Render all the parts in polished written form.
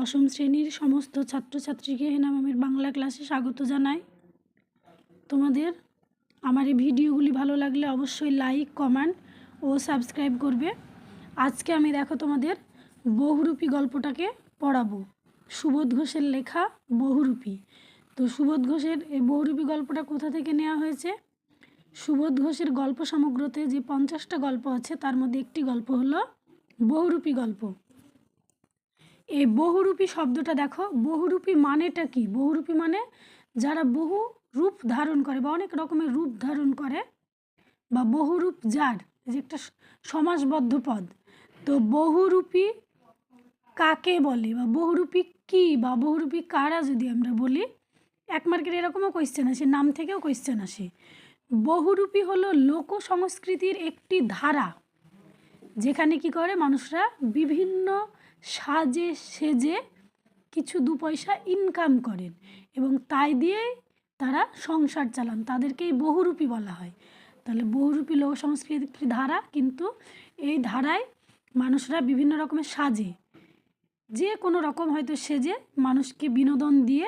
দশম শ্রেণীর সমস্ত ছাত্রছাত্রীকে হেনা ম্যামের বাংলা ক্লাসে স্বাগত জানাই। তোমাদের আমার এই ভিডিওগুলি ভালো লাগলে অবশ্যই লাইক, কমেন্ট ও সাবস্ক্রাইব করবে। আজকে আমি দেখো তোমাদের বহুরূপী গল্পটাকে পড়াবো। সুবোধ ঘোষের লেখা বহুরূপী। তো সুবোধ ঘোষের এই বহুরূপী গল্পটা কোথা থেকে নেওয়া হয়েছে? সুবোধ ঘোষের গল্প সমগ্রতে যে 50টা গল্প আছে তার মধ্যে একটি গল্প হলো বহুরূপী গল্প। এই বহুরূপী শব্দটা দেখো, বহুরূপী মানেটা কি? বহুরূপী মানে যারা বহু রূপ ধারণ করে বা অনেক রকমের রূপ ধারণ করে, বা বহুরূপ যার, যে একটা সমাসবদ্ধ পদ। তো বহুরূপী কাকে বলে বা বহুরূপী কি বা বহুরূপী কারা যদি আমরা বলি, এক মার্কের এরকমও কোয়েশ্চেন আসে, নাম থেকেও কোয়েশ্চেন আসে। বহুরূপী হলো লোক সংস্কৃতির একটি ধারা, যেখানে কি করে মানুষরা বিভিন্ন সাজে সেজে কিছু দু পয়সা ইনকাম করেন এবং তাই দিয়ে তারা সংসার চালান, তাদেরকেই বহুরূপী বলা হয়। তাহলে বহুরূপী লোক সংস্কৃতির একটি ধারা, কিন্তু এই ধারায় মানুষরা বিভিন্ন রকমের সাজে, যে কোনো রকম হয়তো সেজে মানুষকে বিনোদন দিয়ে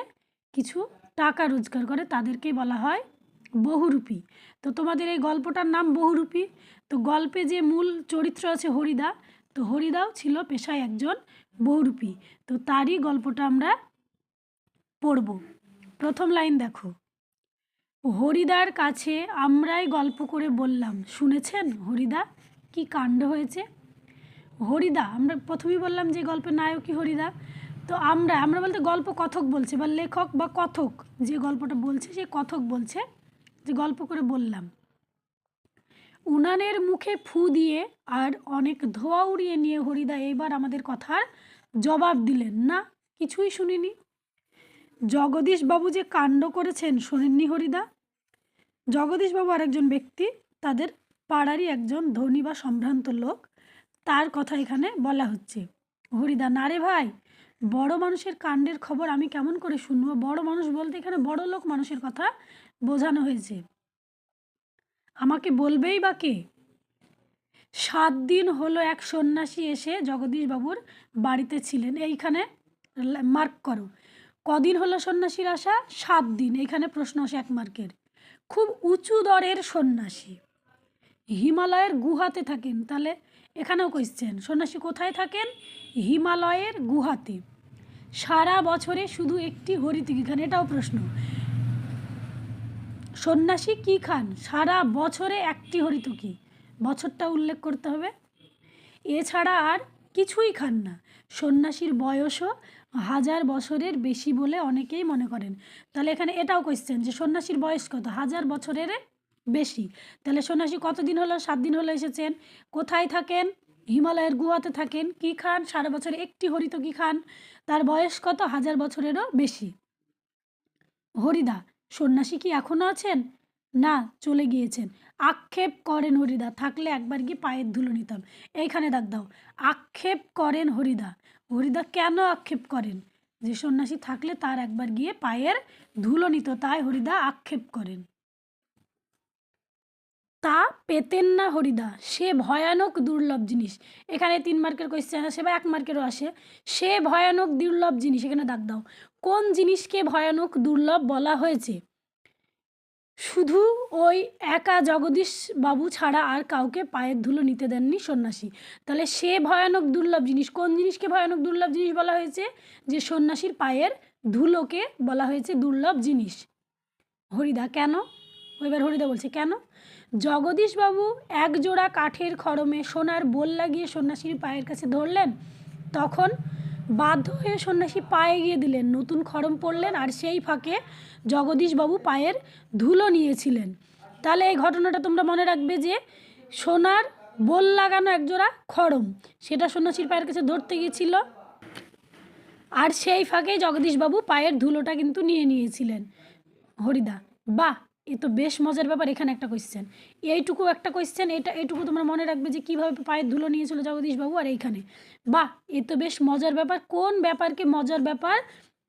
কিছু টাকা রোজগার করে, তাদেরকেই বলা হয় বহুরূপী। তো তোমাদের এই গল্পটার নাম বহুরূপী। তো গল্পে যে মূল চরিত্র আছে হরিদা, তো হরিদাও ছিল পেশায় একজন বহুরূপী। তো তারই গল্পটা আমরা পড়ব। প্রথম লাইন দেখো, হরিদার কাছে আমরাই গল্প করে বললাম, শুনেছেন হরিদা কি কাণ্ড হয়েছে? হরিদা, আমরা প্রথমেই বললাম যে গল্পের নায়কই হরিদা। তো আমরা বলতে গল্প কথক বলছে, বা লেখক বা কথক যে গল্পটা বলছে সে কথক বলছে যে গল্প করে বললাম। উনানের মুখে ফু দিয়ে আর অনেক ধোয়া উড়িয়ে নিয়ে হরিদা এইবার আমাদের কথার জবাব দিলেন, না কিছুই শুনিনি। জগদীশবাবু যে কাণ্ড করেছেন শোনেননি হরিদা? জগদীশবাবু আরেকজন ব্যক্তি, তাদের পাড়ারই একজন ধনী বা সম্ভ্রান্ত লোক, তার কথা এখানে বলা হচ্ছে। হরিদা, না রে ভাই, বড় মানুষের কাণ্ডের খবর আমি কেমন করে শুনবো? বড় মানুষ বলতে এখানে বড় লোক মানুষের কথা বোঝানো হয়েছে। আমাকে বলবেই বা কে? 7 দিন হলো এক সন্ন্যাসী এসে জগদীশবাবুর বাড়িতে ছিলেন। এইখানে মার্ক করো, কদিন হলো সন্ন্যাসীর আসা? 7 দিন। এখানে প্রশ্ন আসে 1 মার্কের। খুব উঁচু দরের সন্ন্যাসী, হিমালয়ের গুহাতে থাকেন। তাহলে এখানেও কোয়েশ্চেন, সন্ন্যাসী কোথায় থাকেন? হিমালয়ের গুহাতে। সারা বছরে শুধু একটি হরিতকি খান, এটাও প্রশ্ন। সন্ন্যাসী কি খান? সারা বছরে একটি হরিতকি, বছরটা উল্লেখ করতে হবে। এছাড়া আর কিছুই খান না। সন্ন্যাসীর বয়সও 1000 বছরের বেশি বলে অনেকেই মনে করেন। তাহলে এখানে এটাও কোয়েশ্চেন যে সন্ন্যাসীর বয়স কত? 1000 বছরের বেশি। তাহলে সন্ন্যাসী কতদিন হলো? 7 দিন হলো এসেছেন। কোথায় থাকেন? হিমালয়ের গুহাতে থাকেন। কি খান? সারা বছরে একটি হরিতকি খান। তার বয়স কত? 1000 বছরেরও বেশি। হরিদা, সন্ন্যাসী কি এখনও আছেন? না, চলে গিয়েছেন। আক্ষেপ করেন হরিদা, থাকলে একবার গিয়ে পায়ের ধুলো নিতাম। এইখানে দাগ দাও, আক্ষেপ করেন হরিদা। হরিদা কেন আক্ষেপ করেন? যে সন্ন্যাসী থাকলে তার একবার গিয়ে পায়ের ধুলো নিত, তাই হরিদা আক্ষেপ করেন। তা পেতেন না হরিদা, সে ভয়ানক দুর্লভ জিনিস। এখানে 3 মার্কের কোয়েশ্চেন আসে বা 1 মার্কেরও আসে। সে ভয়ানক দুর্লভ জিনিস, এখানে দাগ দাও। কোন জিনিসকে ভয়ানক দুর্লভ বলা হয়েছে? শুধু ওই একা জগদীশ বাবু ছাড়া আর কাউকে পায়ের ধুলো নিতে দেননি সন্ন্যাসী। তাহলে সে ভয়ানক দুর্লভ জিনিস, কোন জিনিসকে ভয়ানক দুর্লভ জিনিস বলা হয়েছে? যে সন্ন্যাসীর পায়ের ধুলোকে বলা হয়েছে দুর্লভ জিনিস। হরিদা, কেন? এবার হরিদা বলছে কেন। জগদীশবাবু এক জোড়া কাঠের খড়মে সোনার বোল লাগিয়ে সন্ন্যাসীর পায়ের কাছে ধরলেন, তখন বাধ্য হয়ে সন্ন্যাসী পায়ে গিয়ে দিলেন, নতুন খড়ম পড়লেন, আর সেই ফাঁকে জগদীশবাবু পায়ের ধুলো নিয়েছিলেন। তাহলে এই ঘটনাটা তোমরা মনে রাখবে যে সোনার বোল লাগানো একজোড়া খড়ম, সেটা সন্ন্যাসীর পায়ের কাছে ধরতে গিয়েছিল, আর সেই ফাঁকে জগদীশবাবু পায়ের ধুলোটা কিন্তু নিয়ে নিয়েছিলেন। হরিদা, বাহ, এ তো বেশ মজার ব্যাপার। এখানে একটা কোয়েশ্চেন, এইটুকু একটা কোয়েশ্চেন, এইটুকু তোমরা মনে রাখবে যে কীভাবে পায়ের ধুলো নিয়েছিল জগদীশবাবু। আর এইখানে বাহ, এ তো বেশ মজার ব্যাপার। কোন ব্যাপারকে মজার ব্যাপার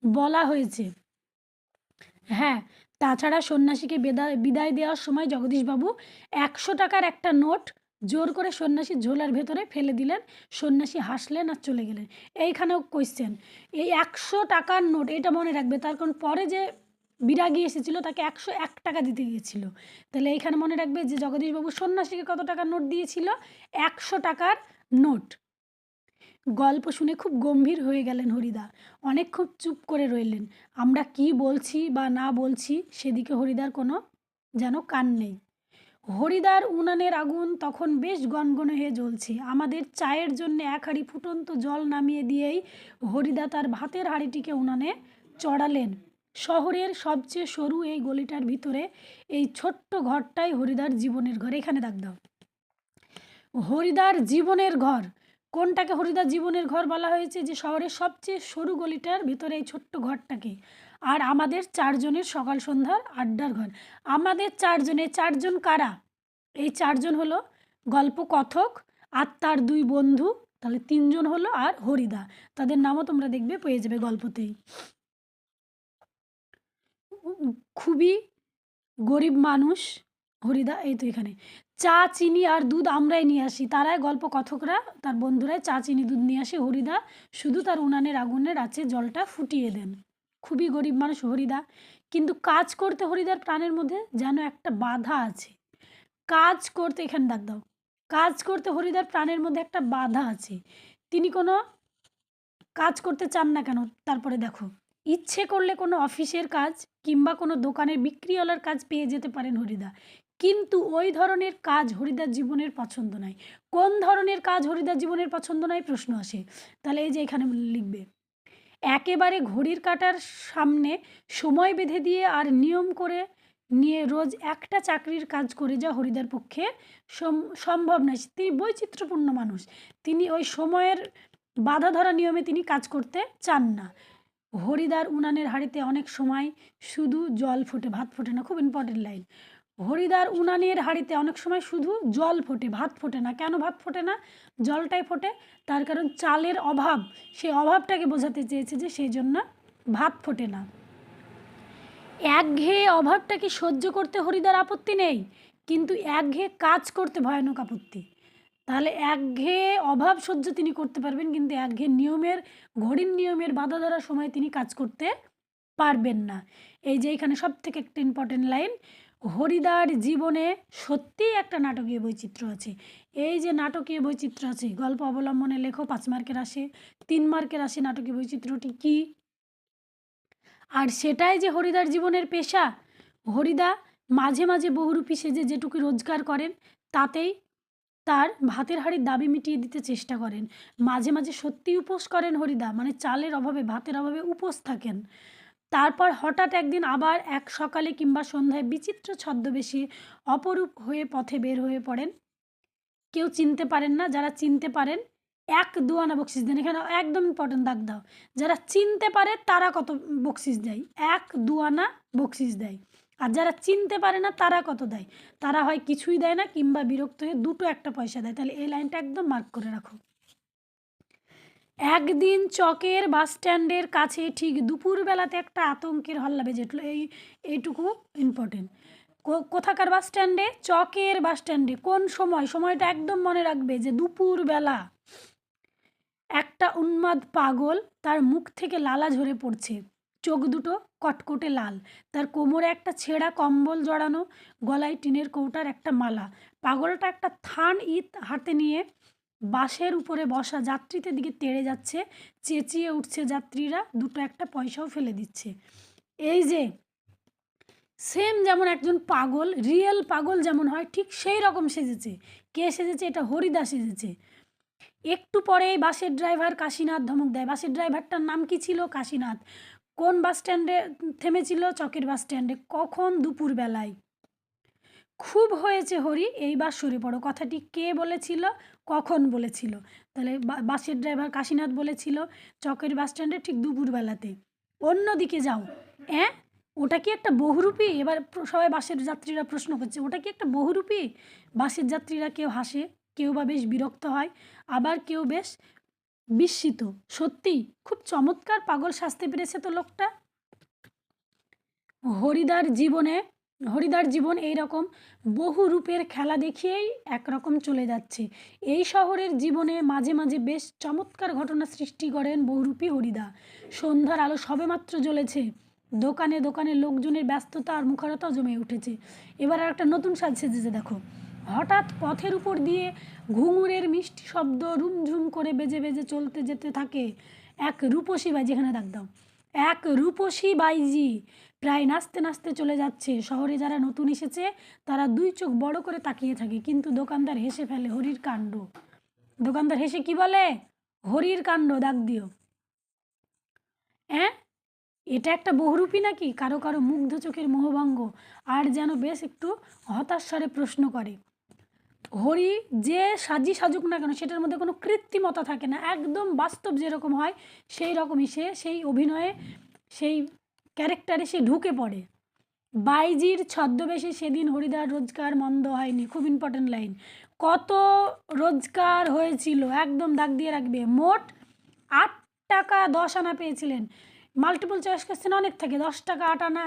বলা হয়েছে? হ্যাঁ, তাছাড়া সন্ন্যাসীকে বিদায় দেওয়ার সময় জগদীশবাবু 100 টাকার একটা নোট জোর করে সন্ন্যাসীর ঝোলার ভেতরে ফেলে দিলেন, সন্ন্যাসী হাসলেন আর চলে গেলেন। এইখানেও কোয়েশ্চেন, এই 100 টাকার নোট, এটা মনে রাখবে, তার কারণ পরে যে বিরাগী এসেছিল তাকে 101 টাকা দিতে গিয়েছিল। তাহলে এইখানে মনে রাখবে যে জগদীশবাবু সন্ন্যাসীকে কত টাকার নোট দিয়েছিল? 100 টাকার নোট। গল্প শুনে খুব গম্ভীর হয়ে গেলেন হরিদা, অনেকক্ষণ চুপ করে রইলেন। আমরা কি বলছি বা না বলছি সেদিকে হরিদার কোনো যেন কান নেই। হরিদার উনানের আগুন তখন বেশ গনগনে হয়ে জ্বলছে। আমাদের চায়ের জন্য এক হাঁড়ি ফুটন্ত জল নামিয়ে দিয়েই হরিদা তার ভাতের হাঁড়িটিকে উনানে চড়ালেন। শহরের সবচেয়ে সরু এই গলিটার ভিতরে এই ছোট্ট ঘরটাই হরিদার জীবনের ঘর। এখানে দাগ দাও, হরিদার জীবনের ঘর। কোনটাকে হরিদার জীবনের ঘর বলা হয়েছে? যে শহরের সবচেয়ে সরু গলিটার ভিতরে এই ছোট্ট ঘরটাকে। আর আমাদের চারজনের সকাল সন্ধ্যার আড্ডার ঘর। আমাদের চারজন, এই চারজন কারা? এই চারজন হলো গল্প কথক আর তার দুই বন্ধু, তাহলে তিনজন হলো, আর হরিদা। তাদের নামও তোমরা দেখবে পেয়ে যাবে গল্পতেই। খুবই গরিব মানুষ হরিদা। এই তো এখানে চা চিনি আর দুধ আমরাই নিয়ে আসি, তারাই গল্প কথকরা তার বন্ধুরাই চা চিনি দুধ নিয়ে আসে, হরিদা শুধু তার উনানের আগুনের আছে জলটা ফুটিয়ে দেন। খুবই গরিব মানুষ হরিদা, কিন্তু কাজ করতে হরিদার প্রাণের মধ্যে যেন একটা বাধা আছে। কাজ করতে, এখানে দাগ দাও, কাজ করতে হরিদার প্রাণের মধ্যে একটা বাধা আছে। তিনি কোনো কাজ করতে চান না কেন? তারপরে দেখো, ইচ্ছে করলে কোনো অফিসের কাজ কিংবা কোনো দোকানের বিক্রিওয়ালার কাজ পেয়ে যেতে পারেন হরিদা, কিন্তু ওই ধরনের কাজ হরিদার জীবনের পছন্দ নয়। কোন ধরনের কাজ হরিদার জীবনের পছন্দ নয় প্রশ্ন আসে। তাহলে এই যে এখানে লিখবে, একেবারে ঘড়ির কাঁটার সামনে সময় বেঁধে দিয়ে আর নিয়ম করে নিয়ে রোজ একটা চাকরির কাজ করে যা হরিদার পক্ষে সম্ভব নয়। তিনি বৈচিত্র্যপূর্ণ মানুষ, তিনি ওই সময়ের বাধা ধরা নিয়মে তিনি কাজ করতে চান না। হরিদার উনানের হাঁড়িতে অনেক সময় শুধু জল ফোটে, ভাত ফোটে না। খুব ইম্পর্টেন্ট লাইন, হরিদার উনানের হাঁড়িতে অনেক সময় শুধু জল ফোটে, ভাত ফোটে না। কেন ভাত ফোটে না? জলটাই ফোটে, তার কারণ চালের অভাব। সেই অভাবটাকে বোঝাতে চেয়েছে যে সেই জন্য ভাত ফোটে না। একঘেয়ে অভাবটাকে সহ্য করতে হরিদার আপত্তি নেই, কিন্তু একঘেয়ে কাজ করতে ভয়ানক আপত্তি। তাহলে একঘেয়ে অভাব সহ্য তিনি করতে পারবেন, কিন্তু একঘেয়ে নিয়মের, ঘড়ির নিয়মের বাধা ধরার সময় তিনি কাজ করতে পারবেন না। এই যে এখানে সব থেকে একটা ইম্পর্টেন্ট লাইন, হরিদার জীবনে সত্যিই একটা নাটকীয় বৈচিত্র্য আছে। এই যে নাটকীয় বৈচিত্র্য আছে, গল্প অবলম্বনে লেখো, 5 মার্কের আসে, 3 মার্কের আসে। নাটকীয় বৈচিত্র্যটি কী? আর সেটাই যে হরিদার জীবনের পেশা। হরিদা মাঝে মাঝে বহুরূপী সেজে যেটুকু রোজগার করেন তাতেই তার ভাতের হাঁড়ির দাবি মিটিয়ে দিতে চেষ্টা করেন। মাঝে মাঝে সত্যি উপোস করেন হরিদা, মানে চালের অভাবে, ভাতের অভাবে উপোস থাকেন। তারপর হঠাৎ একদিন আবার এক সকালে কিংবা সন্ধ্যায় বিচিত্র ছদ্মবেশে অপরূপ হয়ে পথে বের হয়ে পড়েন। কেউ চিনতে পারেন না, যারা চিনতে পারেন 1 দুয়ানা বকশিস দেন। এখানে একদম ইম্পর্টেন্ট, দাগ দাও, যারা চিনতে পারে তারা কত বকশিস দেয়? 1 দুয়ানা বকশিস দেয়। আর যারা চিনতে পারে না তারা কত দেয়? তারা হয় কিছুই দেয় না কিংবা বিরক্ত হয়ে 2টো 1টা পয়সা দেয়। তাহলে এই লাইনটা একদম মার্ক করে রাখো। একদিন চকের বাস স্ট্যান্ডের কাছে ঠিক দুপুরবেলাতে একটা আতঙ্কের হল্লা বেজে উঠল। এইটুকু ইম্পর্টেন্ট। কোথাকার বাস স্ট্যান্ডে? চকের বাস স্ট্যান্ডে। কোন সময়? সময়টা একদম মনে রাখবে যে দুপুরবেলা। একটা উন্মাদ পাগল, তার মুখ থেকে লালা ঝরে পড়ছে, চোখ দুটো কটকটে লাল, তার কোমরে একটা ছেঁড়া কম্বল জড়ানো, গলায় টিনের কৌটার একটা মালা। পাগলটা একটা থান ইট হাতে নিয়ে বাসের উপরে বসা যাত্রীদের দিকে তেড়ে যাচ্ছে, চেঁচিয়ে উঠছে যাত্রীরা, 2টো 1টা পয়সাও ফেলে দিচ্ছে। এই যে সেম যেমন একজন পাগল, রিয়েল পাগল যেমন হয় ঠিক সেই রকম সেজেছে। কে সেজেছে? এটা হরিদা সেজেছে। একটু পরেই বাসের ড্রাইভার কাশীনাথ ধমক দেয়। বাসের ড্রাইভারটার নাম কি ছিল? কাশীনাথ। কোন বাস স্ট্যান্ডে থেমেছিল? চকের বাস স্ট্যান্ডে। কখন? দুপুরবেলায়। খুব হয়েছে হরি, এইবার সরে পড়ো। কথাটি কে বলেছিল? কখন বলেছিল? তাহলে বাসের ড্রাইভার কাশীনাথ বলেছিল চকের বাস স্ট্যান্ডে ঠিক দুপুরবেলাতে। অন্যদিকে যাও। ওটা কি একটা বহুরূপী? এবার সবাই বাসের যাত্রীরা প্রশ্ন করছে, ওটা কি একটা বহুরূপী? বাসের যাত্রীরা কেউ হাসে, কেউ বা বেশ বিরক্ত হয়, আবার কেউ বেশ বিস্মিত। সত্যি খুব চমৎকার পাগল সাজতে পেরেছে তো লোকটা। হরিদার জীবনে হরিদার জীবন এই রকম বহু রূপের খেলা দেখিয়েই একরকম চলে যাচ্ছে। এই শহরের জীবনে মাঝে মাঝে বেশ চমৎকার ঘটনা সৃষ্টি করেন বহুরূপী হরিদা। সন্ধ্যার আলো সবেমাত্র জ্বলেছে, দোকানে দোকানে লোকজনের ব্যস্ততা আর মুখরতাও জমে উঠেছে। এবার আর একটা নতুন সাজ সেজেছে দেখো। হঠাৎ পথের উপর দিয়ে ঘুঙুরের মিষ্টি শব্দ রুমঝুম করে বেজে বেজে চলতে যেতে থাকে এক রূপসী বাই, যেখানে ডাক দাও, এক রূপসী বাইজি প্রায় নাচতে নাচতে চলে যাচ্ছে। শহরে যারা নতুন এসেছে তারা দুই চোখ বড় করে তাকিয়ে থাকে, কিন্তু দোকানদার হেসে ফেলে, হরির কাণ্ড। দোকানদার হেসে কি বলে? হরির কাণ্ড, দাগ দিও। হ্যাঁ, এটা একটা বহুরূপী নাকি? কারো কারো মুগ্ধ চোখের মোহভঙ্গ, আর যেন বেশ একটু হতাশ স্বরে প্রশ্ন করে। হরি যে সাজি সাজুক না কেন সেটার মধ্যে কোনো কৃত্রিমতা থাকে না, একদম বাস্তব যেরকম হয় সেই রকমই সে সেই অভিনয়ে সেই ক্যারেক্টারে সে ঢুকে পড়ে। বাইজির ছদ্মবেশে সেদিন হরিদার রোজগার মন্দ হয়নি। খুব ইম্পর্টেন্ট লাইন। কত রোজগার হয়েছিল? একদম দাগ দিয়ে রাখবে। মোট 8 টাকা 10 আনা পেয়েছিলেন। মাল্টিপল চয়েস কোশ্চেন অনেক থাকে, 10 টাকা 8 আনা,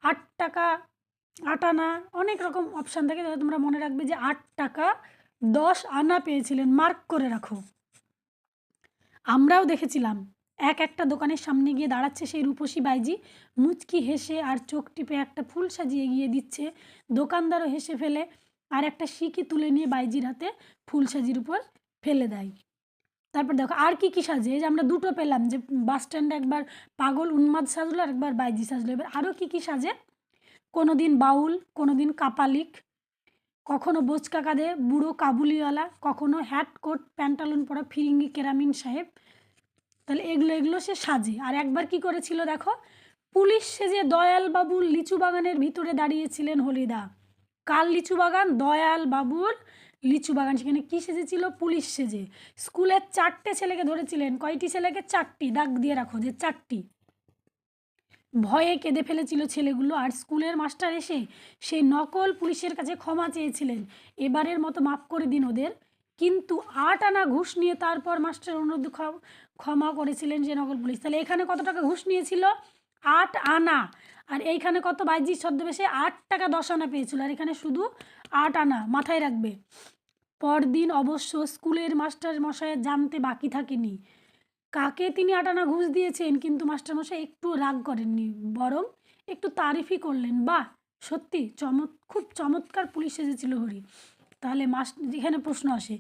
8 টাকা 8 আনা, অনেক রকম অপশান থাকে। তাহলে তোমরা মনে রাখবে যে 8 টাকা 10 আনা পেয়েছিলেন, মার্ক করে রাখো। আমরাও দেখেছিলাম একটা দোকানের সামনে গিয়ে দাঁড়াচ্ছে সেই রূপসী বাইজি, মুচকি হেসে আর চোখ টিপে একটা ফুল সাজিয়ে এগিয়ে দিচ্ছে। দোকানদারও হেসে ফেলে আর একটা সিকি তুলে নিয়ে বাইজির হাতে ফুল সাজির উপর ফেলে দেয়। তারপর দেখো আর কি কি সাজে, এই যে আমরা দুটো পেলাম, যে বাস স্ট্যান্ডে একবার পাগল উন্মাদ সাজলো আর একবার বাইজি সাজলো। এবার আরও কি কি সাজে? কোনো দিন বাউল, কোনো দিন কাপালিক, কখনো বোচকা কাঁধে বুড়ো কাবুলিওয়ালা, কখনো হ্যাট কোট প্যান্টালুন পরা ফিরিঙ্গি কেরামিন সাহেব। তাহলে এগুলো সে সাজে। আর একবার কি করেছিল দেখো, পুলিশ সেজে দয়াল বাবুর লিচু বাগানের ভিতরে দাঁড়িয়েছিলেন হরিদা। কার লিচু বাগান? দয়াল বাবুর লিচু বাগান। সেখানে কি সেজেছিল? পুলিশ সেজে। স্কুলের 4টে ছেলেকে ধরেছিলেন। কয়টি ছেলেকে? 4টি, দাগ দিয়ে রাখো যে 4টি। ভয়ে কেঁদে ফেলেছিল ছেলেগুলো। আর স্কুলের মাস্টার এসে সেই নকল পুলিশের কাছে ক্ষমা চেয়েছিলেন, এবারের মতো মাফ করে দিন ওদের। কিন্তু 8 আনা ঘুষ নিয়ে তারপর মাস্টার অনুরোধ ক্ষমা করেছিলেন যে নকল পুলিশ। তাহলে এখানে কত টাকা ঘুষ নিয়েছিল? 8 আনা। আর এইখানে কত? বাইজির ছদ্মবেশে 8 টাকা 10 আনা পেয়েছিল, আর এখানে শুধু 8 আনা। মাথায় রাখবে। পরদিন অবশ্য স্কুলের মাস্টার মশাইয়ের জানতে বাকি থাকেনি কাকে তিনি 8 আনা ঘুষ দিয়েছেন, কিন্তু মাস্টারমশাই একটু রাগ করেননি, বরং একটু তারিফই করলেন। বাহ, সত্যি খুব চমৎকার পুলিশ সেজেছিল হরি। তাহলে যেখানে প্রশ্ন আসে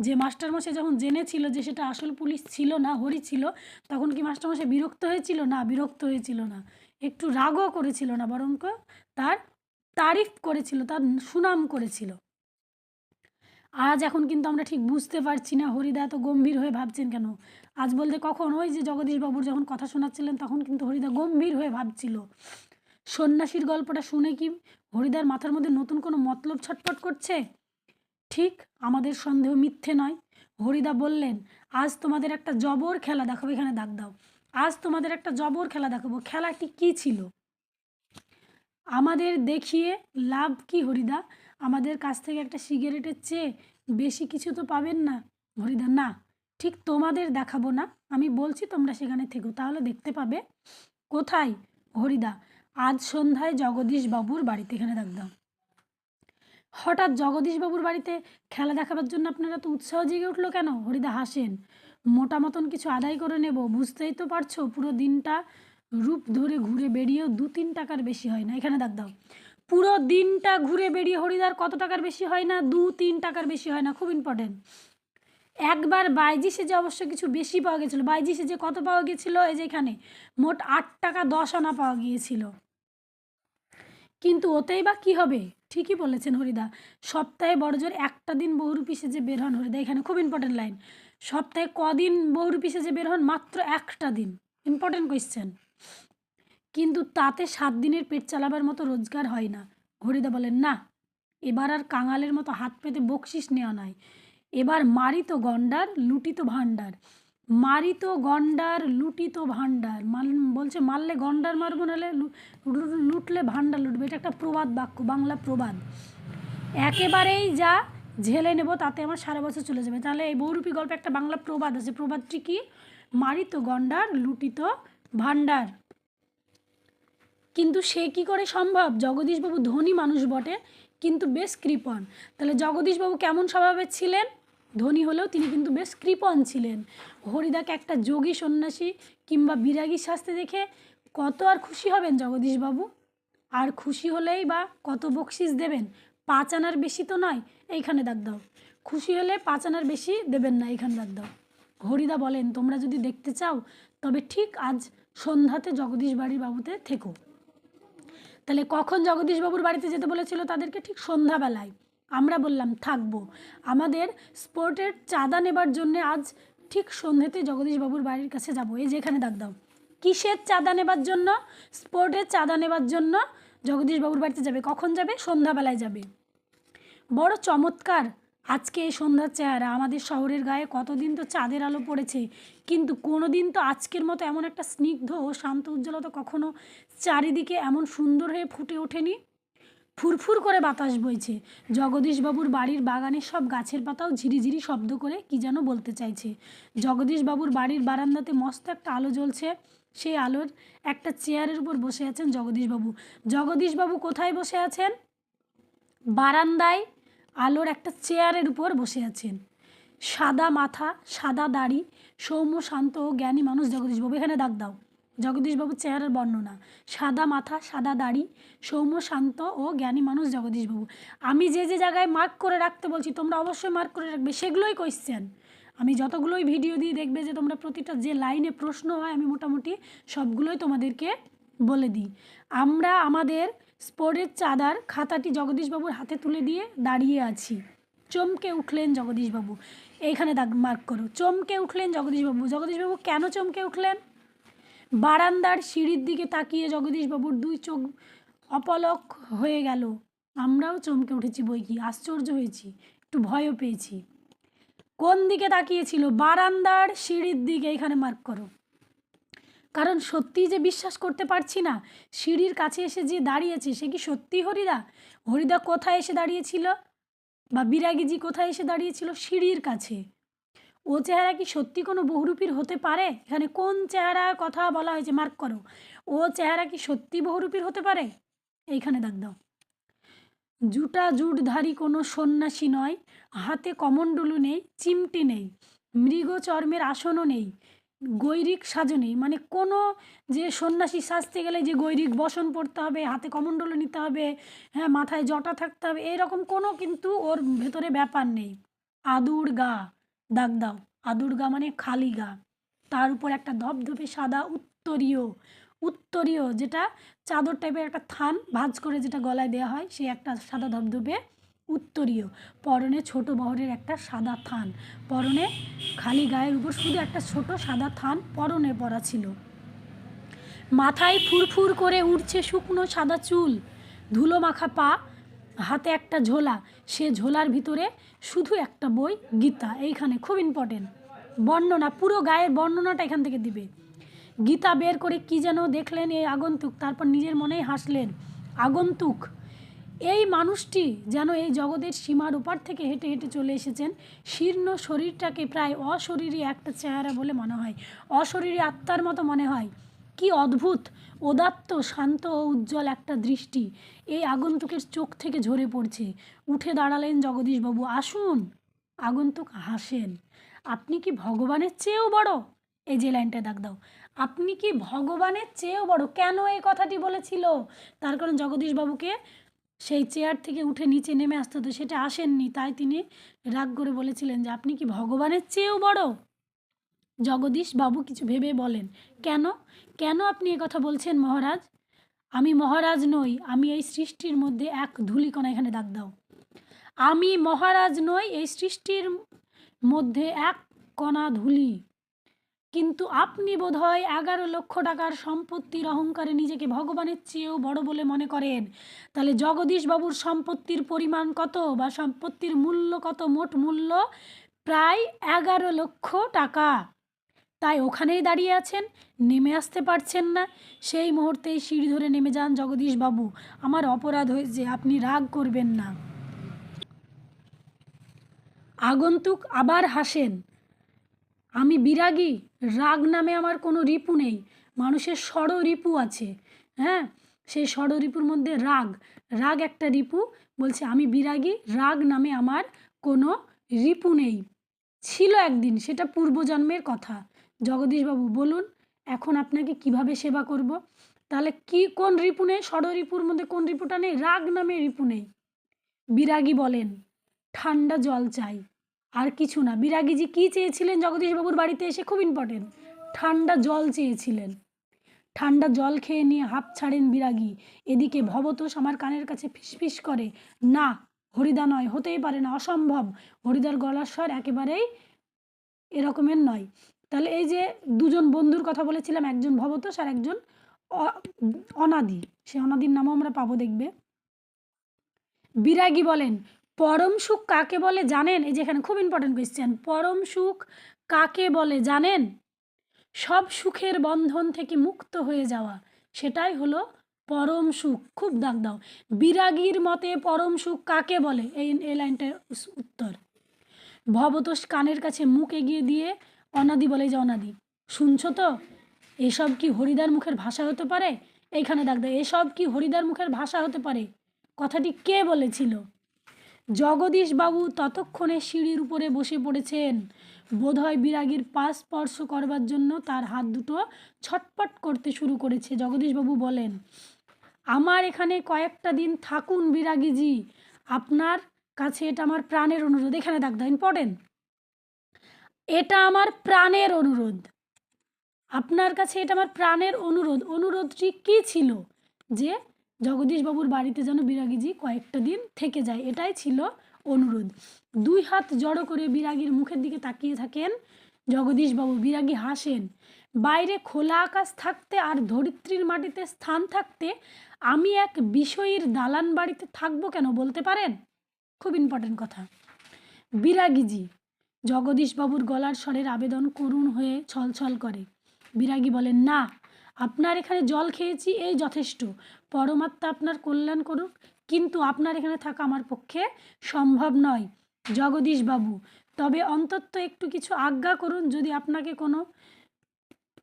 যে মাস্টারমশাই যখন জেনেছিল যে সেটা আসল পুলিশ ছিল না, হরি ছিল, তখন কি মাস্টারমশাই বিরক্ত হয়েছিল? না, বিরক্ত হয়েছিল না, একটু রাগও করেছিল না, বরং তার তারিফ করেছিল, তার সুনাম করেছিল। আজ এখন কিন্তু আমরা ঠিক বুঝতে পারছি না হরিদা এত গম্ভীর হয়ে ভাবছেন কেন। আজ বলতে কখন? ওই যে জগদীশবাবুর যখন কথা শোনাচ্ছিলেন তখন কিন্তু হরিদা গম্ভীর হয়ে ভাবছিল। সন্ন্যাসীর গল্পটা শুনে কি হরিদার মাথার মধ্যে নতুন কোনো মতলব ছটফট করছে? ঠিক আমাদের সন্দেহ মিথ্যে নয়। হরিদা বললেন, আজ তোমাদের একটা জবর খেলা দেখাবো। এখানে দাগ দাও। আজ তোমাদের একটা জবর খেলা দেখাবো। খেলাটি কি ছিল? আমাদের দেখিয়ে লাভ কি হরিদা? আমাদের কাছ থেকে একটা সিগারেটের চেয়ে বেশি কিছু তো পাবেন না। হরিদা, না, ঠিক তোমাদের দেখাবো না, আমি বলছি তোমরা সেখানে থেকো, তাহলে দেখতে পাবে। কোথায়? হরিদা, আজ সন্ধ্যায় জগদীশবাবুর বাড়িতে। এখানে দাও। হঠাৎ জগদীশবাবুর বাড়িতে খেলা দেখাবার জন্য আপনারা তো উৎসাহ জেগে উঠলো কেন? হরিদা হাসেন। মোটা মতন কিছু আদায় করে নেব, বুঝতেই তো পারছো, পুরো দিনটা রূপ ধরে ঘুরে বেরিয়েও 2-3 টাকার বেশি হয় না। এখানে দাও। পুরো দিনটা ঘুরে বেরিয়ে হরিদার কত টাকার বেশি হয় না? 2-3 টাকার বেশি হয় না। খুব ইম্পর্টেন্ট। একবার বাইজি সেজে অবশ্য কিছু বেশি পাওয়া গেছিলো। বাইজি সেজে কত পাওয়া গেছিলো? এই যে এখানে মোট 8 টাকা 10 আনা পাওয়া গিয়েছিল। কিন্তু ওতেই বা কী হবে? ঠিকই বলেছেন হরিদা। সপ্তাহে বড়জোর একটা দিন বহুরূপী সেজে বের হন হরিদা। এখানে খুব ইম্পর্টেন্ট লাইন। সপ্তাহে কদিন বহুরূপী সেজে বের হন? মাত্র একটা দিন। Important question. কিন্তু তাতে 7 দিনের পেট চালাবার মতো রোজগার হয় না। হরিদা বলেন, না, এবার আর কাঙালের মতো হাত পেতে বকশিস নেওয়া নয়, এবার মারিত গন্ডার লুটিত ভাণ্ডার। মারিত গন্ডার লুটিত ভাণ্ডার বলছে, মারলে গন্ডার মারবো, নাহলে লুটলে ভাণ্ডার লুটবে। এটা একটা প্রবাদ বাক্য, বাংলা প্রবাদ। একেবারেই যা ঝেলে নেব তাতে আমার সারা বছর চলে যাবে। তাহলে এই বহুরূপী গল্পে একটা বাংলা প্রবাদ আছে। প্রবাদটি কি? মারিত গন্ডার লুটিত ভাণ্ডার। কিন্তু সে কি করে সম্ভব? জগদীশবাবু ধনী মানুষ বটে, কিন্তু বেশ কৃপণ। তাহলে জগদীশবাবু কেমন স্বভাবের ছিলেন? ধনী হলেও তিনি কিন্তু বেশ কৃপণ ছিলেন। হরিদাকে একটা যোগী সন্ন্যাসী কিংবা বিরাগী শাস্তি দেখে কত আর খুশি হবেন জগদীশবাবু? আর খুশি হলেই বা কত বকশিস দেবেন? 5 আনার বেশি তো নয়। এইখানে দাগ দাও। খুশি হলে 5 আনার বেশি দেবেন না, এইখানে দাগ দাও। হরিদা বলেন, তোমরা যদি দেখতে চাও তবে ঠিক আজ সন্ধ্যাতে জগদীশ বাড়ির বাবুতে থেকো। তাহলে কখন জগদীশবাবুর বাড়িতে যেতে বলেছিল তাদেরকে? ঠিক সন্ধ্যাবেলায়। আমরা বললাম থাকবো, আমাদের স্পোর্টের চাঁদা নেবার জন্যে আজ ঠিক সন্ধ্যেতে জগদীশবাবুর বাড়ির কাছে যাব। এই যেখানে দাগ দাও। কিসের চাঁদা নেবার জন্য? স্পোর্টের চাঁদা নেবার জন্য জগদীশবাবুর বাড়িতে যাবে। কখন যাবে? সন্ধ্যাবেলায় যাবে। বড় চমৎকার আজকে এই সন্ধ্যার চেহারা। আমাদের শহরের গায়ে কতদিন তো চাঁদের আলো পড়েছে, কিন্তু কোনো দিন তো আজকের মতো এমন একটা স্নিগ্ধ ও শান্ত উজ্জ্বলতা কখনো চারিদিকে এমন সুন্দর হয়ে ফুটে ওঠেনি। ফুরফুর করে বাতাস বইছে। জগদীশবাবুর বাড়ির বাগানের সব গাছের পাতাও ঝিরিঝিরি শব্দ করে কি যেন বলতে চাইছে। জগদীশবাবুর বাড়ির বারান্দাতে মস্ত একটা আলো জ্বলছে। সেই আলোর একটা চেয়ারের উপর বসে আছেন জগদীশবাবু। জগদীশবাবু কোথায় বসে আছেন? বারান্দায় আলোর একটা চেয়ারের উপর বসে আছেন। সাদা মাথা, সাদা দাড়ি, সৌম্য শান্ত ও জ্ঞানী মানুষ জগদীশবাবু। এখানে দাগ দাও। জগদীশবাবুর চেহারার বর্ণনা। সাদা মাথা, সাদা দাড়ি, সৌম্য শান্ত ও জ্ঞানী মানুষ জগদীশবাবু। আমি যে যে জায়গায় মার্ক করে রাখতে বলছি তোমরা অবশ্যই মার্ক করে রাখবে, সেগুলোই কোয়েশ্চেন। আমি যতগুলোই ভিডিও দিয়ে দেখবে যে তোমরা প্রতিটা যে লাইনে প্রশ্ন হয় আমি মোটামুটি সবগুলোই তোমাদেরকে বলে দিই। আমরা আমাদের স্পোর্টের চাঁদার খাতাটি জগদীশবাবুর হাতে তুলে দিয়ে দাঁড়িয়ে আছি। চমকে উঠলেন জগদীশবাবু। এইখানে দাগ মার্ক করো। চমকে উঠলেন জগদীশবাবু। জগদীশবাবু কেন চমকে উঠলেন? বারান্দার সিঁড়ির দিকে তাকিয়ে জগদীশবাবুর 2 চোখ অপলক হয়ে গেল। আমরাও চমকে উঠেছি বই কি, আশ্চর্য হয়েছি, একটু ভয়ও পেয়েছি। কোন দিকে তাকিয়েছিল? বারান্দার সিঁড়ির দিকে। এখানে মার্ক করো। কারণ সত্যিই যে বিশ্বাস করতে পারছি না, সিঁড়ির কাছে এসে যে দাঁড়িয়েছে সে কি সত্যিই হরিদা? হরিদা কোথায় এসে দাঁড়িয়েছিল? বা বিরাগীজি কোথায় এসে দাঁড়িয়েছিল? সিঁড়ির কাছে। ও চেহারা কি সত্যি কোনো বহুরূপীর হতে পারে? এখানে কোন চেহারার কথা বলা হয়েছে? মার্ক করো। ও চেহারা কি সত্যি বহুরূপীর হতে পারে? এইখানে দাগ দাও। জুটা জুটধারী কোনো সন্ন্যাসী নয়, হাতে কমণ্ডলু নেই, চিমটি নেই, মৃগ চর্মের আসনও নেই, গৈরিক সাজো নেই। মানে কোনো যে সন্ন্যাসী সাজতে গেলে যে গৈরিক বসন পড়তে হবে, হাতে কমণ্ডলু নিতে হবে, হ্যাঁ মাথায় জটা থাকতে হবে, এরকম কোনো কিন্তু ওর ভেতরে ব্যাপার নেই। আদুর গা, দাগ দাও। আদুর গা মানে খালি গা। তার উপর একটা ধপধপে সাদা উত্তরীয়, উত্তরীয় যেটা চাদর টাইপের একটা থান ভাঁজ করে যেটা গলায় দেওয়া হয়, সেই একটা সাদা ধবধবে উত্তরীয়। পরনে ছোট বহরের একটা সাদা থান, পরনে খালি গায়ের উপর শুধু একটা ছোট সাদা থান পরনে পরা ছিল। মাথায় ফুরফুর করে উঠছে শুকনো সাদা চুল, ধুলো মাখা পা, হাতে একটা ঝোলা। সে ঝোলার ভিতরে শুধু একটা বই, গীতা। এইখানে খুব ইম্পর্টেন্ট বর্ণনা, পুরো গায়ের বর্ণনাটা এখান থেকে দিবে। গীতা বের করে কি যেন দেখলেন এই আগন্তুক, তারপর নিজের মনেই হাসলেন। আগন্তুক এই মানুষটি যেন এই জগতের সীমার ওপার থেকে হেঁটে হেঁটে চলে এসেছেন। শীর্ণ শরীরটাকে প্রায় অশরীরী একটা চেহারা বলে মনে হয়, অশরীরী আত্মার মতো মনে হয়। কি অদ্ভুত উদাত্ত, শান্ত ও উজ্জ্বল একটা দৃষ্টি এই আগন্তুকের চোখ থেকে ঝরে পড়ছে। উঠে দাঁড়ালেন জগদীশবাবু। আসুন। আগন্তুক হাসেন। আপনি কি ভগবানের চেয়েও বড়? এই যে লাইনটা দাগ দাও। আপনি কি ভগবানের চেয়েও বড়? কেন এই কথাটি বলেছিল? তার কারণ জগদীশবাবুকে সেই চেয়ার থেকে উঠে নিচে নেমে আসতে হতো, সেটা আসেননি, তাই তিনি রাগ করে বলেছিলেন যে আপনি কি ভগবানের চেয়েও বড়? জগদীশবাবু কিছু ভেবে বলেন, কেন কেন আপনি এ কথা বলছেন মহারাজ? আমি মহারাজ নই, আমি এই সৃষ্টির মধ্যে এক ধূলিকণা। এখানে দাগ দাও। আমি মহারাজ নই, এই সৃষ্টির মধ্যে এক কণা ধূলি। কিন্তু আপনি বোধহয় 11 লক্ষ টাকার সম্পত্তির অহংকারে নিজেকে ভগবানের চেয়েও বড় বলে মনে করেন। তাহলে জগদীশবাবুর সম্পত্তির পরিমাণ কত বা সম্পত্তির মূল্য কত? মোট মূল্য প্রায় 11 লক্ষ টাকা। তাই ওখানেই দাঁড়িয়ে আছেন, নেমে আসতে পারছেন না। সেই মুহূর্তেই সিঁড়ি ধরে নেমে যান জগদীশবাবু। আমার অপরাধ হয়েছে, আপনি রাগ করবেন না। আগন্তুক আবার হাসেন। আমি বিরাগী, রাগ নামে আমার কোনো রিপু নেই। মানুষের ষড় রিপু আছে, হ্যাঁ। সেই ষড়রিপুর মধ্যে রাগ, রাগ একটা রিপু। বলছে আমি বিরাগী, রাগ নামে আমার কোনো রিপু নেই, ছিল একদিন, সেটা পূর্বজন্মের কথা। জগদীশবাবু বলুন এখন আপনাকে কিভাবে সেবা করব? তাহলে কি কোন রিপু নেই? ষড়রিপুর মধ্যে কোন রিপুটা নেই? রাগ নামে রিপু নেই। বিরাগী বলেন ঠান্ডা জল চাই, আর কিছু না। বিরাগীজি কি চেয়েছিলেন জগদীশবাবুর বাড়িতে এসে? খুব ইম্পর্টেন্ট, ঠান্ডা জল চেয়েছিলেন। ঠান্ডা জল খেয়ে নিয়ে হাঁপ ছাড়েন বিরাগী। এদিকে ভবতোষ আমার কানের কাছে ফিসফিস করে, না হরিদা নয়, হতেই পারে না, অসম্ভব, হরিদার গলার স্বর একেবারেই এরকমের নয়। তাহলে এই যে দুজন বন্ধুর কথা বলেছিলাম, একজন ভবতোষ আর একজন অনাদি, সে অনাদির নামও আমরা পাবো দেখবে। বিরাগী বলেন পরম সুখ কাকে বলে জানেন? এই যে এখানে খুব ইম্পর্টেন্ট কোয়েশ্চেন, পরম সুখ কাকে বলে জানেন? সব সুখের বন্ধন থেকে মুক্ত হয়ে যাওয়া, সেটাই হলো পরম সুখ। খুব দাগ দাও, বিরাগীর মতে পরম সুখ কাকে বলে? এই লাইনটার উত্তর। ভবতোষ কানের কাছে মুখ এগিয়ে দিয়ে অনাদি বলে, যে অনাদি শুনছো তো, এসব কি হরিদার মুখের ভাষা হতে পারে? এইখানে দাগ দাও, এসব কি হরিদার মুখের ভাষা হতে পারে? কথাটি কে বলেছিল? জগদীশবাবু ততক্ষণে সিঁড়ির উপরে বসে পড়েছেন। বোধহয় বিরাগীর পা স্পর্শ করবার জন্য তার হাত দুটো ছটপট করতে শুরু করেছে। জগদীশবাবু বলেন আমার এখানে কয়েকটা দিন থাকুন বিরাগীজি, আপনার কাছে এটা আমার প্রাণের অনুরোধ। এখানে দাগ দাও, ইম্পর্টেন্ট, এটা আমার প্রাণের অনুরোধ, আপনার কাছে এটা আমার প্রাণের অনুরোধ। অনুরোধটি কী ছিল? যে জগদীশবাবুর বাড়িতে যেন বিরাগীজি কয়েকটা দিন থেকে যায়, এটাই ছিল অনুরোধ। দুই হাত জড়ো করে বিরাগীর মুখের দিকে তাকিয়ে থাকেন জগদীশবাবু। বিরাগী হাসেন, বাইরে খোলা আকাশ থাকতে আর ধরিত্রীর মাটিতে স্থান থাকতে আমি এক বিষয়ীর দালান বাড়িতে থাকবো কেন বলতে পারেন? খুব ইম্পর্টেন্ট কথা। বিরাগীজি, জগদীশবাবুর গলার স্বরের আবেদন করুণ হয়ে ছলছল করে। বিরাগী বলেন না, আপনার এখানে জল খেয়েছি এই যথেষ্ট, পরমাত্মা আপনার কল্যাণ করুক, কিন্তু আপনার এখানে থাকা আমার পক্ষে সম্ভব নয়। জগদীশবাবু, তবে অন্তত একটু কিছু আজ্ঞা করুন, যদি আপনাকে কোনো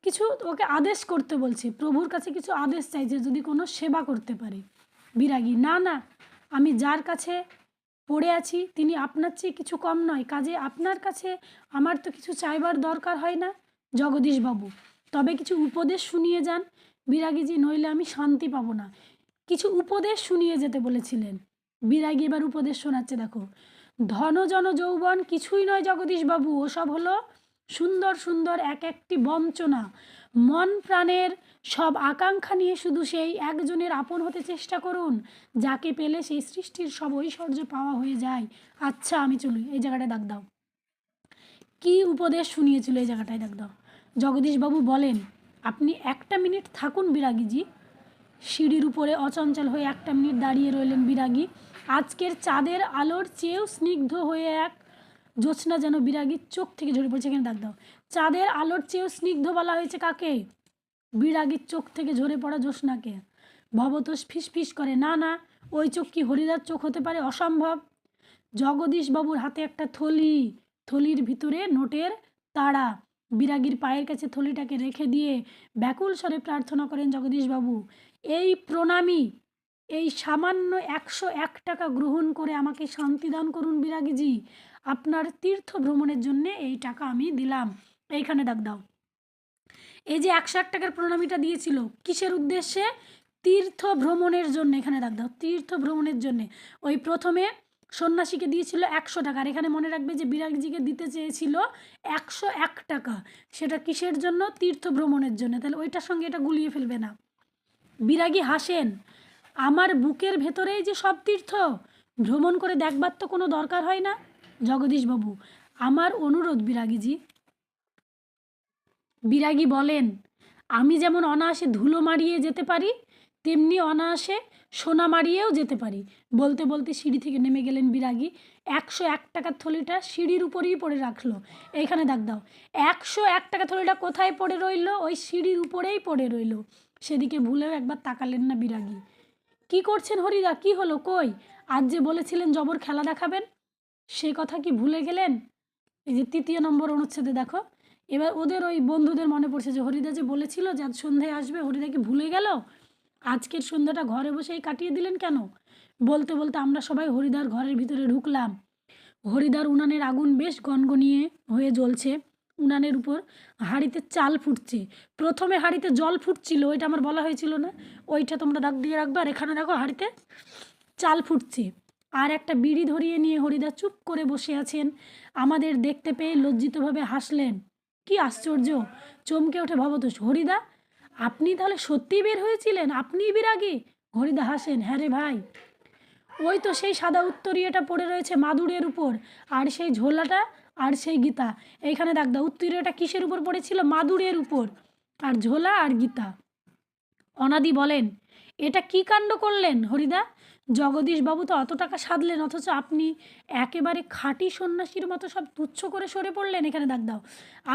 কিছু ওকে আদেশ করতে বলছে, প্রভুর কাছে কিছু আদেশ চাইছে, যদি কোনো সেবা করতে পারে। বিরাগী না না, আমি যার কাছে পড়ে আছি তিনি আপনার চেয়ে কিছু কম নয়, কাজে আপনার কাছে আমার তো কিছু চাইবার দরকার হয় না। জগদীশবাবু, তবে কিছু উপদেশ শুনিয়ে যান। বিরাগীজি, নইলে আমি শান্তি পাবো না। কিছু উপদেশ শুনিয়ে যেতে বলেছিলেন। বিরাগী এবার উপদেশ শোনাচ্ছে, দেখো, ধন জন যৌবন কিছুই নয় জগদীশবাবু, ওসব হলো সুন্দর সুন্দর এক একটি বঞ্চনা। মন প্রাণের সব আকাঙ্ক্ষা নিয়ে শুধু সেই একজনের আপন হতে চেষ্টা করুন, যাকে পেলে সেই সৃষ্টির সব ঐশ্বর্য পাওয়া হয়ে যায়। আচ্ছা আমি চলি, এই জায়গাটায় দাগ দাও, কি উপদেশ শুনিয়েছিল এই জায়গাটায় দাগ দাও। জগদীশবাবু বলেন আপনি একটা মিনিট থাকুন বিরাগীজি। সিঁড়ির উপরে অচঞ্চল হয়ে একটা মিনিট দাঁড়িয়ে রইলেন বিরাগী। আজকের চাঁদের আলোর চেয়েও স্নিগ্ধ হয়ে এক জ্যোৎস্না যেন বিরাগীর চোখ থেকে ঝরে পড়ছে। এখানে দাগ দাও, চাঁদের আলোর চেয়েও স্নিগ্ধ বলা হয়েছে কাকে? বিরাগীর চোখ থেকে ঝরে পড়া জ্যোৎস্নাকে। ভবতোষ ফিসফিস করে, না না, ওই চোখ কি হরিদার চোখ হতে পারে? অসম্ভব। জগদীশবাবুর হাতে একটা থলি, থলির ভিতরে নোটের তাড়া। বিরাগীর পায়ের কাছে থলিটাকে রেখে দিয়ে ব্যাকুল স্বরে প্রার্থনা করেন জগদীশবাবু, এই প্রণামী, এই সামান্য 101 টাকা গ্রহণ করে আমাকে শান্তি দান করুন বিরাগীজি। আপনার তীর্থ ভ্রমণের জন্যে এই টাকা আমি দিলাম। এইখানে দাগ দাও, এই যে 101 টাকার প্রণামীটা দিয়েছিল কিসের উদ্দেশ্যে? তীর্থ ভ্রমণের জন্য। এখানে দাগ দাও, তীর্থ ভ্রমণের জন্যে। ওই প্রথমে সন্ন্যাসীকে দিয়েছিল 100 টাকা, আর এখানে মনে রাখবে যে বিরাগীজিকে দিতে চেয়েছিল 101 টাকা। সেটা কিসের জন্য? তীর্থ ভ্রমণের জন্য। তাহলে ওইটার সঙ্গে এটা গুলিয়ে ফেলবে না। বিরাগী হাসেন, আমার বুকের ভেতরেই যে সব তীর্থ, ভ্রমণ করে দেখবার তো কোনো দরকার হয় না। জগদীশবাবু, আমার অনুরোধ বিরাগীজি। বিরাগী বলেন আমি যেমন অনায়াসে ধুলো মারিয়ে যেতে পারি, তেমনি অনায়াসে সোনা মারিয়েও যেতে পারি। বলতে বলতে সিঁড়ি থেকে নেমে গেলেন বিরাগী। 101 টাকার থলিটা সিঁড়ির উপরেই পড়ে রাখলো। এইখানে দাগ দাও, 101 টাকা থলিটা কোথায় পড়ে রইল? ওই সিঁড়ির উপরেই পড়ে রইল। সেদিকে ভুলেও একবার তাকালেন না বিরাগী। কি করছেন হরিদা? কি হলো? কই, আজ যে বলেছিলেন জবর খেলা দেখাবেন, সে কথা কি ভুলে গেলেন? এই যে 3 নম্বর অনুচ্ছেদে দেখো, এবার ওদের ওই বন্ধুদের মনে পড়ছে যে হরিদা যে বলেছিল যে আজ সন্ধ্যায় আসবে, হরিদা কি ভুলে গেল? আজকের সন্ধ্যাটা ঘরে বসেই কাটিয়ে দিলেন কেন? বলতে বলতে আমরা সবাই হরিদার ঘরের ভিতরে ঢুকলাম। হরিদার উনানের আগুন বেশ গনগনিয়ে হয়ে জ্বলছে। উনানের উপর হাঁড়িতে চাল ফুটছে। প্রথমে হাঁড়িতে জল ফুটছিল, ওইটা আমার বলা হয়েছিল না? ওইটা তোমরা দাগ দিয়ে রাখবে। আর এখানে দেখো হাঁড়িতে চাল ফুটছে। আর একটা বিড়ি ধরিয়ে নিয়ে হরিদা চুপ করে বসে আছেন। আমাদের দেখতে পেয়ে লজ্জিতভাবে হাসলেন। কি আশ্চর্য! চমকে ওঠে ভবতোষ। হরিদা, আপনি তাহলে সত্যিই বের হয়েছিলেন? আপনিই বিরাগী? হরিদা হাসেন। হ্যাঁ রে ভাই, ওই তো সেই সাদা উত্তরীয়টা পড়ে রয়েছে মাদুরের উপর, আর সেই ঝোলাটা, আর সেই গীতা। এইখানে দেখ দাও, উত্তরীয়টা কিসের উপর পড়েছিল? মাদুরের উপর, আর ঝোলা আর গীতা। অনাদি বলেন, এটা কি কাণ্ড করলেন হরিদা? জগদীশবাবু তো অত টাকা সাধলেন, অথচ আপনি একেবারে খাঁটি সন্ন্যাসীর মতো সব তুচ্ছ করে সরে পড়লেন। এখানে দাগ দাও,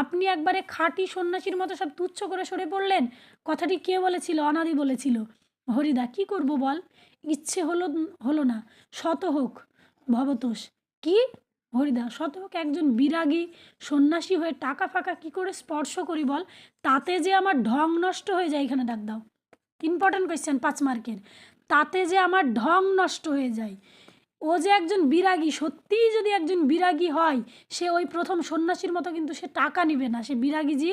আপনি একবারে খাঁটি সন্ন্যাসীর মতো সব তুচ্ছ করে সরে পড়লেন। কথাটি কে বলেছিল? অনাদি বলেছিল। হরিদা, কি করব বল? ইচ্ছে হলো না। শত হোক ভবতোষ। কি? হরিদা, শত হোক একজন বিরাগী সন্ন্যাসী হয়ে টাকা ফাঁকা কি করে স্পর্শ করি বল? তাতে যে আমার ঢং নষ্ট হয়ে যায়। এখানে দাগ দাও, ইম্পর্ট্যান্ট কোয়েশ্চেন, 5 মার্কের। তাতে যে আমার ঢং নষ্ট হয়ে যায়। ও যে একজন বিরাগী, সত্যিই যদি একজন বিরাগী হয়, সে ওই প্রথম সন্ন্যাসীর মতো কিন্তু সে টাকা নিবে না। সে বিরাগীজি,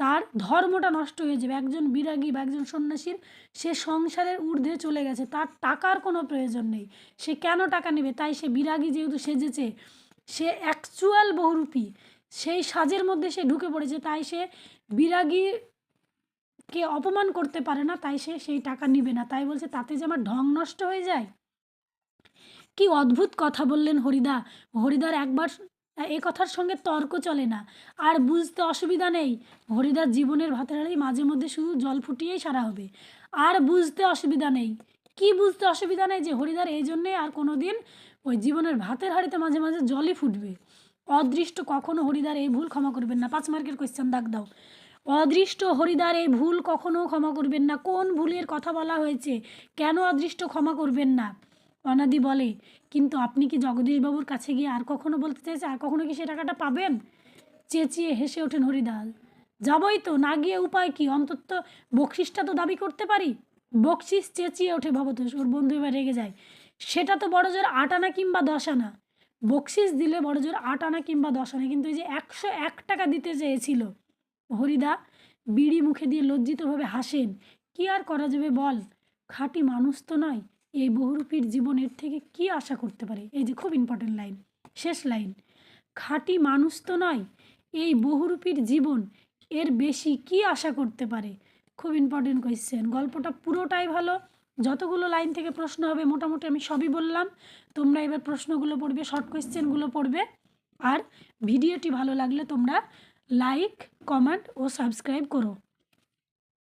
তার ধর্মটা নষ্ট হয়ে যাবে। একজন বিরাগী বা একজন সন্ন্যাসীর, সে সংসারের ঊর্ধ্বে চলে গেছে, তার টাকার কোনো প্রয়োজন নেই। সে কেন টাকা নেবে? তাই সে বিরাগী যেহেতু সেজেছে, সে অ্যাকচুয়াল বহুরূপী, সেই সাজের মধ্যে সে ঢুকে পড়েছে, তাই সে বিরাগী কে অপমান করতে পারে না, তাই সে সেই টাকা নিবে না। তাই বলছে তাতে যে আমার ঢং নষ্ট হয়ে যায়। কি অদ্ভুত কথা বললেন হরিদা। হরিদার একবার এ কথার সঙ্গে তর্ক চলে না। আর বুঝতে অসুবিধা নেই, হরিদার জীবনের ভাতের হাঁড়ি মাঝে মধ্যে শুধু জল ফুটিয়েই সারা হবে। আর বুঝতে অসুবিধা নেই। কি বুঝতে অসুবিধা নেই? যে হরিদার এই জন্যে আর কোনো দিন ওই জীবনের ভাতের হাঁড়িতে মাঝে মাঝে জলই ফুটবে। অদৃষ্ট কখনো হরিদার এই ভুল ক্ষমা করবেন না। 5 মার্কের কোয়েশ্চেন, দাগ দাও। অদৃষ্ট হরিদার এই ভুল কখনো ক্ষমা করবেন না। কোন ভুলের কথা বলা হয়েছে? কেন অদৃষ্ট ক্ষমা করবেন না? অনাদি বলে, কিন্তু আপনি কি জগদীশবাবুর কাছে গিয়ে আর কখনো বলতে চাইছে, আর কখনো কি সে টাকাটা পাবেন? চেঁচিয়ে হেসে ওঠেন হরিদাস। যাবই তো, না গিয়ে উপায় কি? অন্তত বকশিসটা তো দাবি করতে পারি। বকশিস? চেঁচিয়ে ওঠে ভবতোষ। ওর বন্ধু এবার রেগে যায়। সেটা তো বড় জোর 8 আনা কিংবা 10 আনা। বকশিস দিলে বড় জোর 8 আনা কিংবা 10 আনা, কিন্তু এই যে 101 টাকা দিতে চেয়েছিল। হরিদা বিড়ি মুখে দিয়ে লজ্জিতভাবে হাসেন। কি আর করা যাবে বল? খাঁটি মানুষ তো নয়। এই বহুরূপীর জীবনের থেকে কি আশা করতে পারে? এই যে খুব ইম্পর্টেন্ট লাইন, শেষ লাইন। খাঁটি মানুষ তো নয়, এই বহুরূপীর জীবন, এর বেশি কি আশা করতে পারে? খুব ইম্পর্টেন্ট কোয়েশ্চেন। গল্পটা পুরোটাই ভালো। যতগুলো লাইন থেকে প্রশ্ন হবে মোটামুটি আমি সবই বললাম। তোমরা এবার প্রশ্নগুলো পড়বে, শর্ট কোয়েশ্চেনগুলো পড়বে। আর ভিডিওটি ভালো লাগলে তোমরা লাইক, কমেন্ট ও সাবস্ক্রাইব করো।